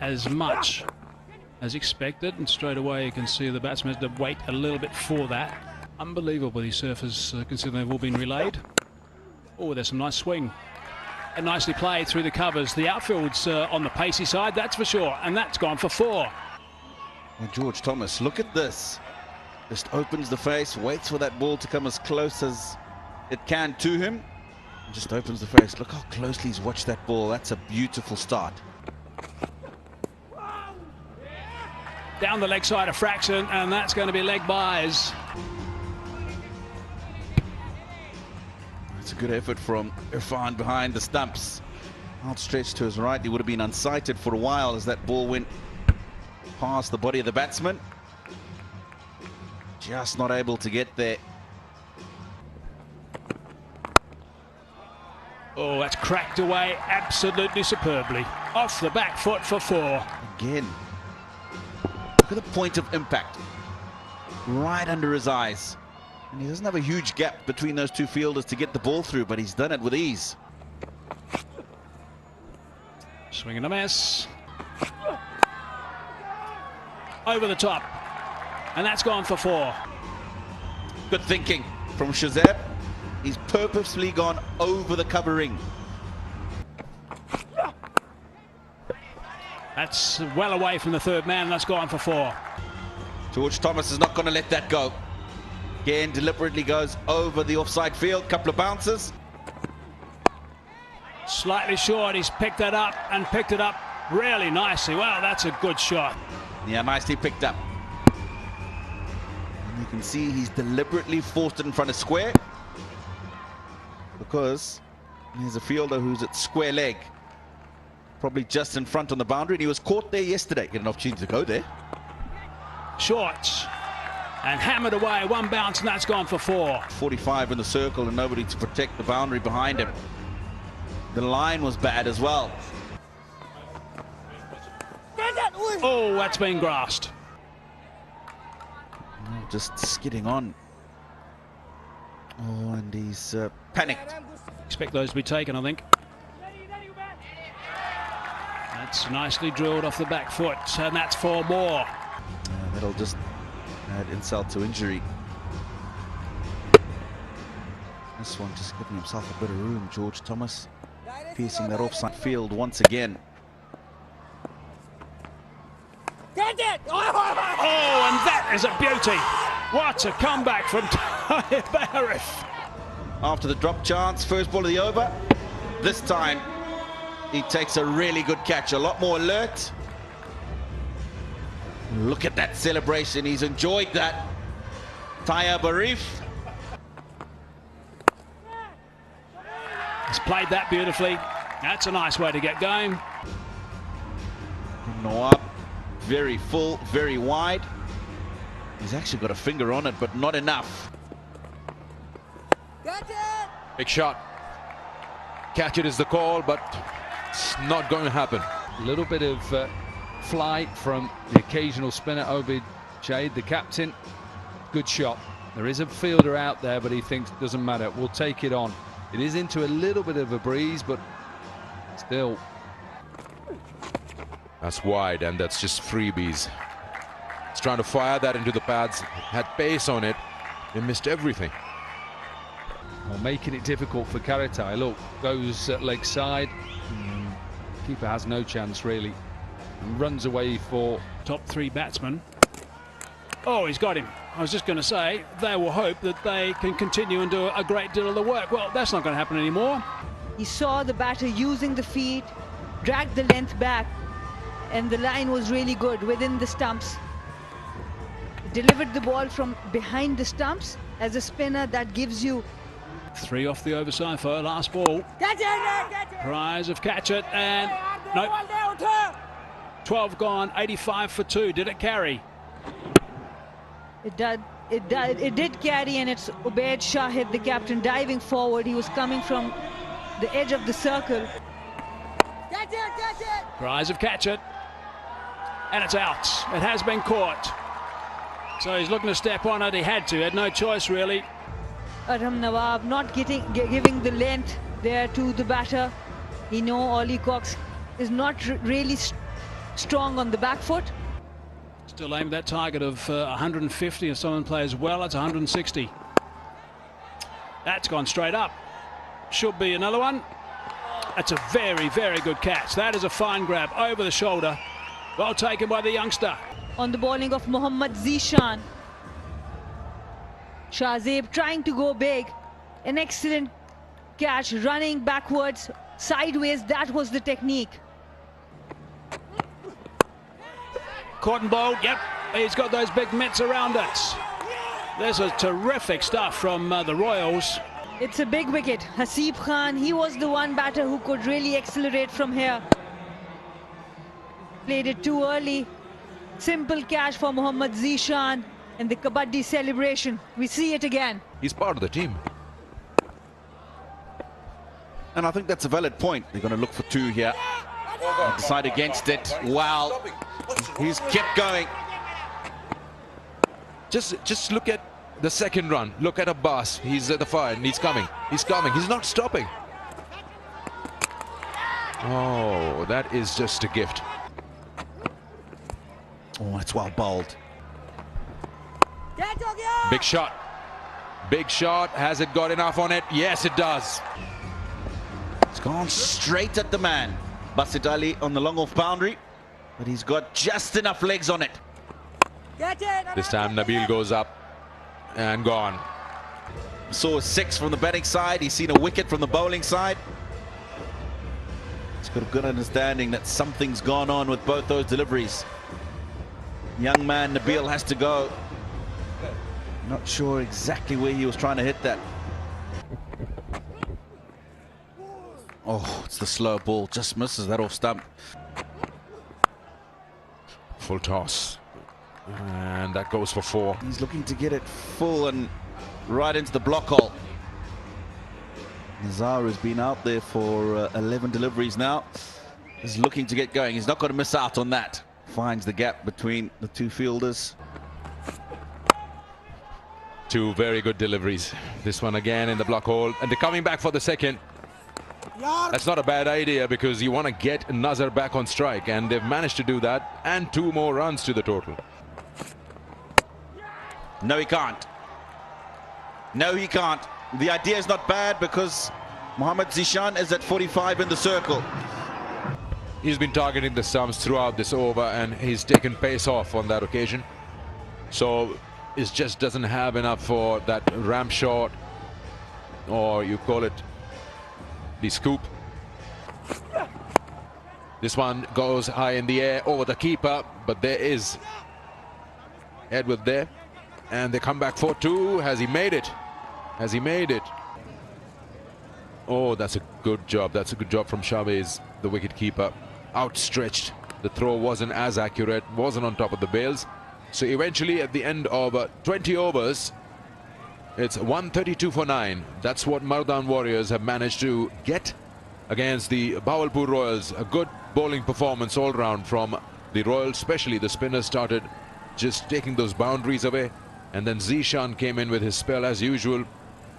as much as expected, and straight away you can see the batsman has to wait a little bit for that. Unbelievable these surfers, considering they've all been relayed. Oh, there's some nice swing. And nicely played through the covers. The outfield's on the pacey side, that's for sure, and that's gone for 4. And George Thomas, look at this. Just opens the face, waits for that ball to come as close as it can to him. And just opens the face. Look how closely he's watched that ball. That's a beautiful start. Down the leg side of fraction, and that's going to be leg byes. It's a good effort from Irfan behind the stumps. Outstretched to his right, he would have been unsighted for a while as that ball went past the body of the batsman. Just not able to get there. Oh, that's cracked away absolutely superbly. Off the back foot for 4. Again. Look at the point of impact. Right under his eyes. And he doesn't have a huge gap between those two fielders to get the ball through, but he's done it with ease. Swing and a miss. Over the top. And that's gone for 4. Good thinking from Shazab. He's purposefully gone over the covering. That's well away from the third man, and that's gone for 4. George Thomas is not going to let that go. Again, deliberately goes over the offside field. Couple of bounces. Slightly short, he's picked that up and picked it up really nicely. Well, that's a good shot. Yeah, nicely picked up. And you can see he's deliberately forced it in front of square, because there's a fielder who's at square leg, probably just in front on the boundary, and he was caught there yesterday. Get an opportunity to go there. Short. And hammered away, 1 bounce, and that's gone for 4. 45 in the circle and nobody to protect the boundary behind him. The line was bad as well. Oh, that's been grasped. Just skidding on. Oh, and he's panicked. Expect those to be taken, I think. That's nicely drilled off the back foot, and that's 4 more. That'll just add insult to injury. This one just giving himself a bit of room. George Thomas piercing that offside field once again. Oh, and that is a beauty. What a comeback from Barif. After the drop chance, first ball of the over. This time, he takes a really good catch. A lot more alert. Look at that celebration. He's enjoyed that. Taya Barif. He's played that beautifully. That's a nice way to get going. Nawab, very full, very wide. He's actually got a finger on it, but not enough. Big shot. Catch it is the call, but it's not going to happen. A little bit of flight from the occasional spinner, Obid Jade, the captain. Good shot. There is a fielder out there, but he thinks it doesn't matter. We'll take it on. It is into a little bit of a breeze, but still. That's wide, and that's just freebies. He's trying to fire that into the pads. Had pace on it. They missed everything. Well, making it difficult for Karatai. Look, goes leg side. Keeper has no chance, really. And runs away for top 3 batsmen. Oh, he's got him. I was just going to say, they will hope that they can continue and do a great deal of the work. Well, that's not going to happen anymore. He saw the batter using the feet, dragged the length back, and the line was really good within the stumps. Delivered the ball from behind the stumps. As a spinner, that gives you 3 off the overside for last ball. Prize of catch it, and no. 12 gone, 85 for 2. Did it carry? It did carry, and it's Ubaid Shahid, the captain, diving forward. He was coming from the edge of the circle. Prize of catch it, and it's out. It has been caught. So he's looking to step on it. He had to, had no choice really. Arham Nawab not giving the length there to the batter. Ollie Cox is not really strong on the back foot. Still aimed that target of 150. If someone plays well, that's 160. That's gone straight up. Should be another one. That's a very, very good catch. That is a fine grab over the shoulder. Well taken by the youngster. On the bowling of Mohammad Zishan. Shahzeb trying to go big. An excellent catch, running backwards, sideways. That was the technique. Caught and bowled. Yep, he's got those big mitts around it. There's a terrific stuff from the Royals. It's a big wicket. Hasib Khan, he was the one batter who could really accelerate from here. Played it too early. Simple catch for Mohammad Zishan and the Kabaddi celebration. We see it again. He's part of the team. And I think that's a valid point. They're going to look for two here. And decide against it. Wow. He's kept going. Just look at the second run. Look at Abbas. He's at the fire and he's coming. He's coming. He's not stopping. Oh, that is just a gift. Oh, that's well bowled. Big shot. Big shot. Has it got enough on it? Yes, it does. It's gone straight at the man. Basit Ali on the long off boundary. But he's got just enough legs on it. This time Nabil goes up and gone. Saw a 6 from the batting side. He's seen a wicket from the bowling side. He's got a good understanding that something's gone on with both those deliveries. Young man Nabil has to go. Not sure exactly where he was trying to hit that. Oh, it's the slow ball. Just misses that off stump. Full toss. And that goes for 4. He's looking to get it full and right into the block hole. Nazar has been out there for 11 deliveries now. He's looking to get going. He's not going to miss out on that. Finds the gap between the two fielders. 2 very good deliveries. This one again in the block hole. And they're coming back for the second. That's not a bad idea because you want to get Nazar back on strike. And they've managed to do that. And 2 more runs to the total. No, he can't. No, he can't. The idea is not bad because Mohammad Zishan is at 45 in the circle. He's been targeting the stumps throughout this over and he's taken pace off on that occasion. So it just doesn't have enough for that ramp shot, or you call it the scoop. This one goes high in the air over the keeper, but there is Edward there. And they come back for 2. Has he made it? Has he made it? Oh, that's a good job. That's a good job from Chavez, the wicket keeper. Outstretched. The throw wasn't as accurate, wasn't on top of the bails. So eventually at the end of 20 overs, it's 132 for 9. That's what Mardaan Warriors have managed to get against the Bhawalpur Royals. A good bowling performance all round from the Royals, especially the spinners started just taking those boundaries away. And then Zishan came in with his spell as usual,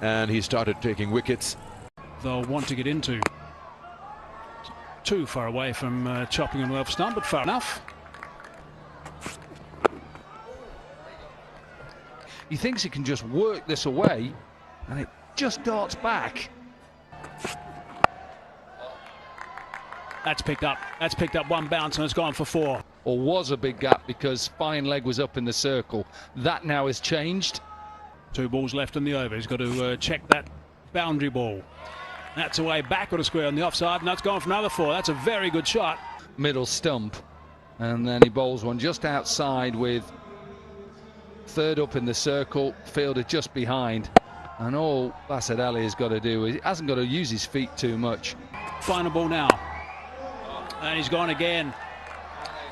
and he started taking wickets. They'll want to get into. Too far away from chopping him off stump, but far enough. He thinks he can just work this away, and it just darts back. That's picked up. That's picked up one bounce and it's gone for 4. Or was a big gap because fine leg was up in the circle. That now has changed. 2 balls left in the over. He's got to check that boundary ball. That's away back on a square on the offside, and that's gone for another 4. That's a very good shot. Middle stump. And then he bowls one just outside with 3rd up in the circle, fielder just behind. And all Basit Ali has got to do is he hasn't got to use his feet too much. Final ball now. And he's gone again.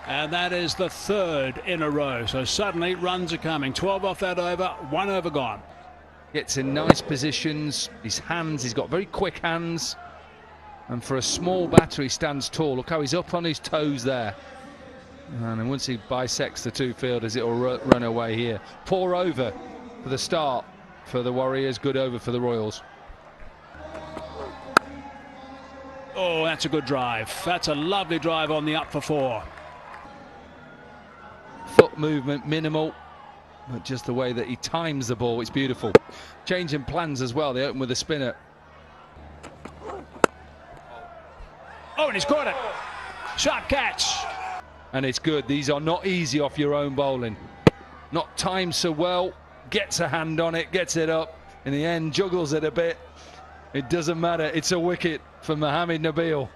And that is the 3rd in a row. So suddenly runs are coming. 12 off that over, 1 over gone. Gets in nice positions. His hands, he's got very quick hands. And for a small batter, he stands tall. Look how he's up on his toes there. And then once he bisects the 2 fielders, it'll run away here. Poor over for the start for the Warriors. Good over for the Royals. Oh, that's a good drive. That's a lovely drive on the up for 4. foot movement, minimal, but just the way that he times the ball, it's beautiful. Changing plans as well, they open with a spinner. Oh, and he's caught it. Sharp catch. And it's good. These are not easy off your own bowling. Not timed so well, gets a hand on it, gets it up. In the end, juggles it a bit. It doesn't matter. It's a wicket for Mohammed Nabil.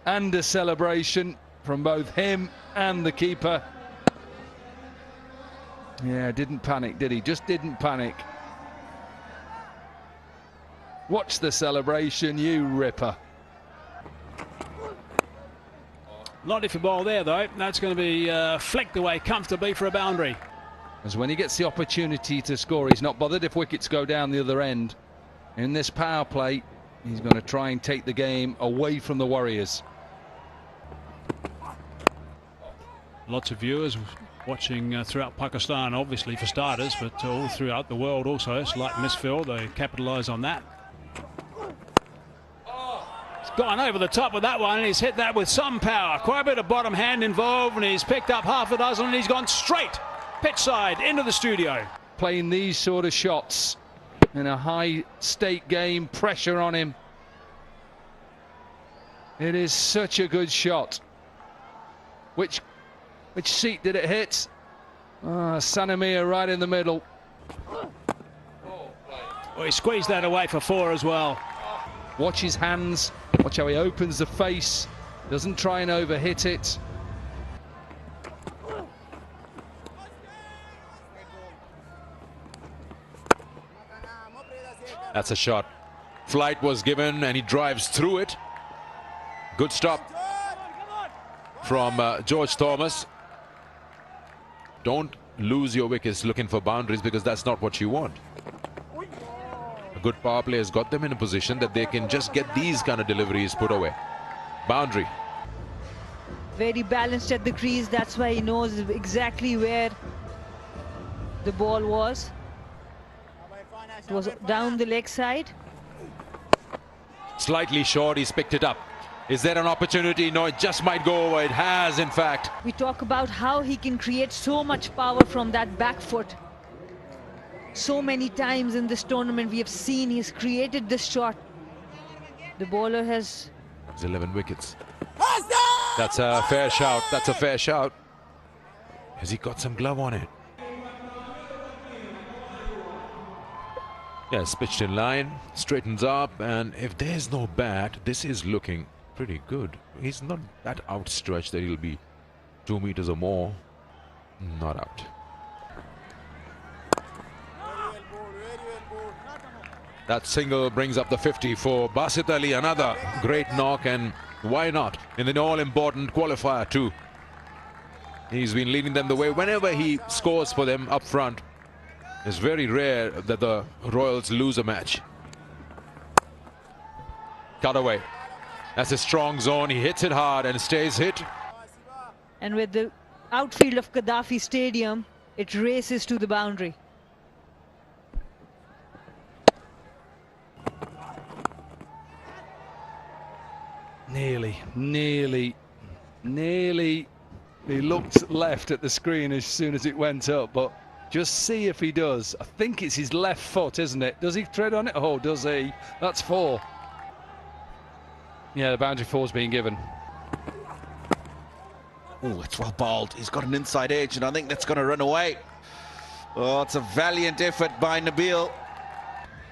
And a celebration from both him and the keeper. Yeah, didn't panic, did he? Just didn't panic. Watch the celebration, you ripper. Not if you ball there, though. That's going to be flicked away comfortably for a boundary. As when he gets the opportunity to score, he's not bothered if wickets go down the other end. In this power play, he's going to try and take the game away from the Warriors. Lots of viewers watching throughout Pakistan, obviously for starters, but all throughout the world also. Slight misfill, they capitalise on that. He's gone over the top with that one, and he's hit that with some power. Quite a bit of bottom hand involved, and he's picked up half a dozen, and he's gone straight pitch side into the studio. Playing these sort of shots in a high-stake game, pressure on him. It is such a good shot. Which seat did it hit? Sanamir right in the middle. Well, he squeezed that away for 4 as well. Watch his hands. Watch how he opens the face. Doesn't try and overhit it. That's a shot. Flight was given and he drives through it. Good stop from George Thomas. Don't lose your wickets looking for boundaries, because that's not what you want. A good power play has got them in a position that they can just get these kind of deliveries put away. Boundary. Very balanced at the crease. That's why he knows exactly where the ball was. It was down the leg side. Slightly short, he's picked it up. Is there an opportunity? No, it just might go over. It has, in fact. We talk about how he can create so much power from that back foot. So many times in this tournament we have seen he's created this shot. The bowler has... It's 11 wickets. That's a fair shout. That's a fair shout. Has he got some glove on it? Yes, pitched in line, straightens up, and if there's no bat, this is looking pretty good. He's not that outstretched that he'll be 2 meters or more. Not out. That single brings up the 50 for Basit Ali. Another great knock, and why not in an all-important qualifier too. He's been leading them the way whenever he scores for them up front. It's very rare that the Royals lose a match. Cut away. That's a strong zone. He hits it hard and stays hit. And with the outfield of Gaddafi Stadium, it races to the boundary. Nearly. He looked left at the screen as soon as it went up, but just see if he does. I think it's his left foot, isn't it? Does he tread on it? Oh, does he? That's 4. Yeah, the boundary 4's being given. Oh, it's well bowled. He's got an inside edge, and I think that's going to run away. Oh, it's a valiant effort by Nabil.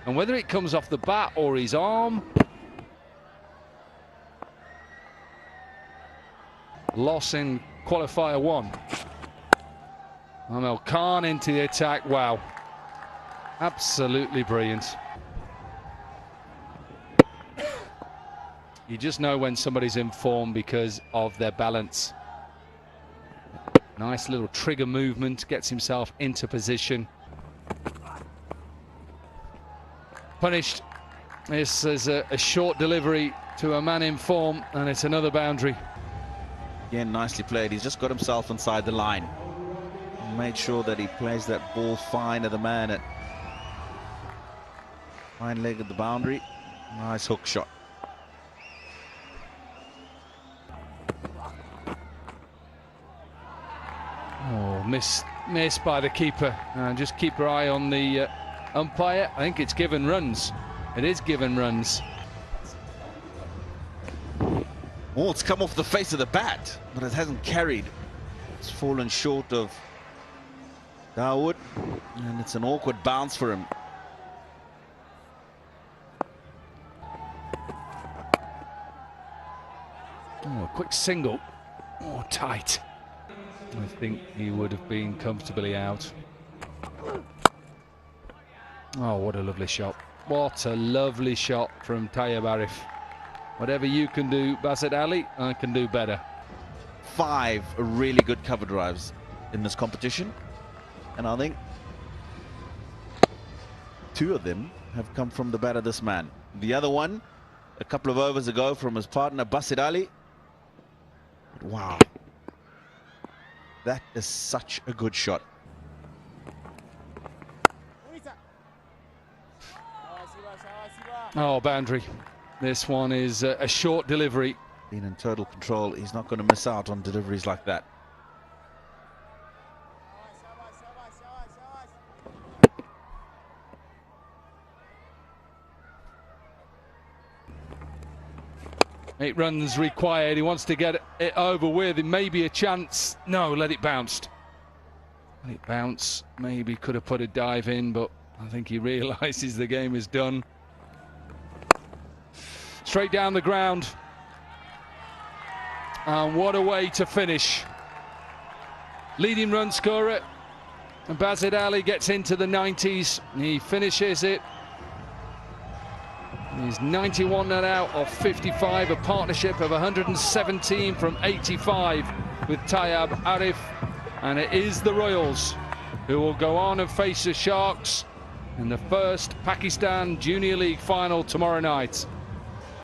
And whether it comes off the bat or his arm... Loss in qualifier 1. Amel Khan into the attack. Wow. Absolutely brilliant. You just know when somebody's in form because of their balance. Nice little trigger movement, gets himself into position. Punished. This is a short delivery to a man in form, and it's another boundary. Again, nicely played. He's just got himself inside the line. Made sure that he plays that ball fine at the man at fine leg of the boundary. Nice hook shot. Missed by the keeper. Just keep your eye on the umpire. I think it's given runs. It is given runs. Oh, it's come off the face of the bat, but it hasn't carried. It's fallen short of Dawood, and it's an awkward bounce for him. Oh, a quick single. Oh, tight. I think he would have been comfortably out. Oh, what a lovely shot. What a lovely shot from Tayyab Arif. Whatever you can do, Basit Ali, I can do better. 5 really good cover drives in this competition, and I think 2 of them have come from the bat of this man. The other one, a couple of overs ago, from his partner Basit Ali. Wow. That is such a good shot. Oh, boundary. This one is a short delivery. Being in total control, he's not going to miss out on deliveries like that. Eight runs required. He wants to get it over with. It may be a chance. No, let it bounce. Let it bounce. Maybe could have put a dive in, but I think he realises the game is done. Straight down the ground. And what a way to finish. Leading run scorer. And Basit Ali gets into the 90s. He finishes it. He's 91 not out of 55, a partnership of 117 from 85 with Tayyab Arif. And it is the Royals who will go on and face the Sharks in the first Pakistan Junior League final tomorrow night.